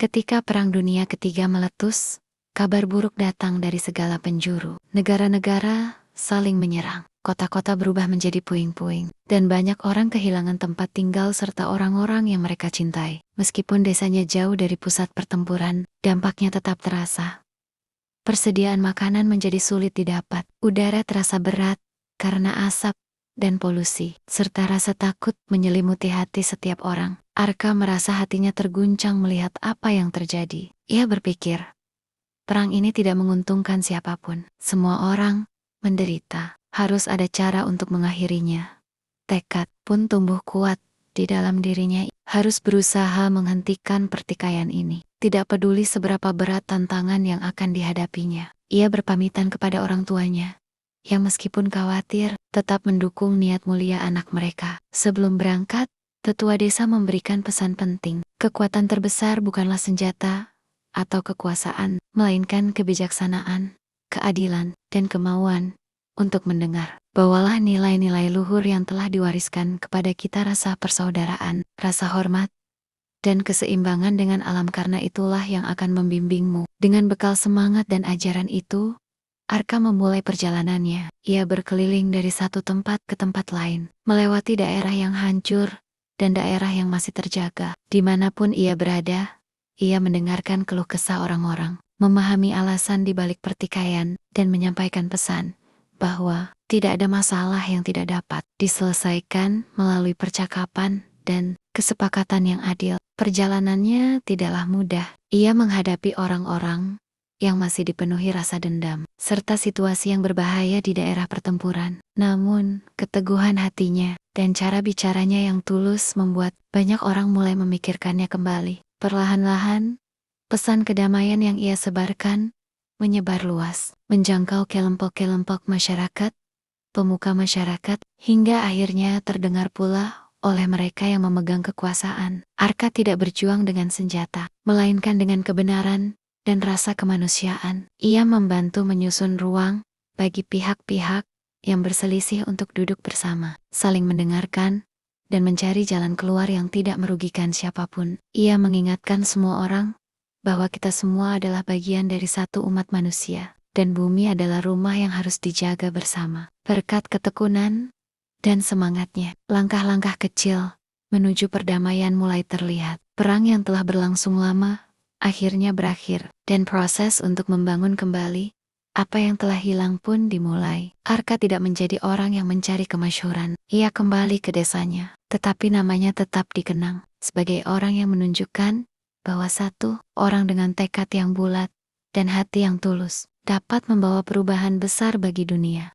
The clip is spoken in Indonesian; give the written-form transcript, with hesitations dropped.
Ketika Perang Dunia Ketiga meletus, kabar buruk datang dari segala penjuru. Negara-negara saling menyerang. Kota-kota berubah menjadi puing-puing, dan banyak orang kehilangan tempat tinggal serta orang-orang yang mereka cintai. Meskipun desanya jauh dari pusat pertempuran, dampaknya tetap terasa. Persediaan makanan menjadi sulit didapat. Udara terasa berat karena asap dan polusi, serta rasa takut menyelimuti hati setiap orang. Arka merasa hatinya terguncang melihat apa yang terjadi. Ia berpikir, perang ini tidak menguntungkan siapapun. Semua orang menderita. Harus ada cara untuk mengakhirinya. Tekad pun tumbuh kuat di dalam dirinya. Harus berusaha menghentikan pertikaian ini. Tidak peduli seberapa berat tantangan yang akan dihadapinya. Ia berpamitan kepada orang tuanya, yang meskipun khawatir, tetap mendukung niat mulia anak mereka. Sebelum berangkat, tetua desa memberikan pesan penting. Kekuatan terbesar bukanlah senjata atau kekuasaan, melainkan kebijaksanaan, keadilan, dan kemauan untuk mendengar. Bawalah nilai-nilai luhur yang telah diwariskan kepada kita, rasa persaudaraan, rasa hormat, dan keseimbangan dengan alam, karena itulah yang akan membimbingmu. Dengan bekal semangat dan ajaran itu, Arka memulai perjalanannya. Ia berkeliling dari satu tempat ke tempat lain, melewati daerah yang hancur dan daerah yang masih terjaga. Dimanapun ia berada, ia mendengarkan keluh kesah orang-orang, memahami alasan di balik pertikaian, dan menyampaikan pesan bahwa tidak ada masalah yang tidak dapat diselesaikan melalui percakapan dan kesepakatan yang adil. Perjalanannya tidaklah mudah. Ia menghadapi orang-orang yang masih dipenuhi rasa dendam, serta situasi yang berbahaya di daerah pertempuran. Namun, keteguhan hatinya dan cara bicaranya yang tulus membuat banyak orang mulai memikirkannya kembali. Perlahan-lahan, pesan kedamaian yang ia sebarkan menyebar luas, menjangkau kelompok-kelompok masyarakat, pemuka masyarakat, hingga akhirnya terdengar pula oleh mereka yang memegang kekuasaan. Arka tidak berjuang dengan senjata, melainkan dengan kebenaran dan rasa kemanusiaan. Ia membantu menyusun ruang bagi pihak-pihak yang berselisih untuk duduk bersama, saling mendengarkan, dan mencari jalan keluar yang tidak merugikan siapapun. Ia mengingatkan semua orang bahwa kita semua adalah bagian dari satu umat manusia, dan bumi adalah rumah yang harus dijaga bersama. Berkat ketekunan dan semangatnya, langkah-langkah kecil menuju perdamaian mulai terlihat. Perang yang telah berlangsung lama akhirnya berakhir, dan proses untuk membangun kembali apa yang telah hilang pun dimulai. Arka tidak menjadi orang yang mencari kemasyhuran. Ia kembali ke desanya, tetapi namanya tetap dikenang sebagai orang yang menunjukkan bahwa satu orang dengan tekad yang bulat dan hati yang tulus dapat membawa perubahan besar bagi dunia.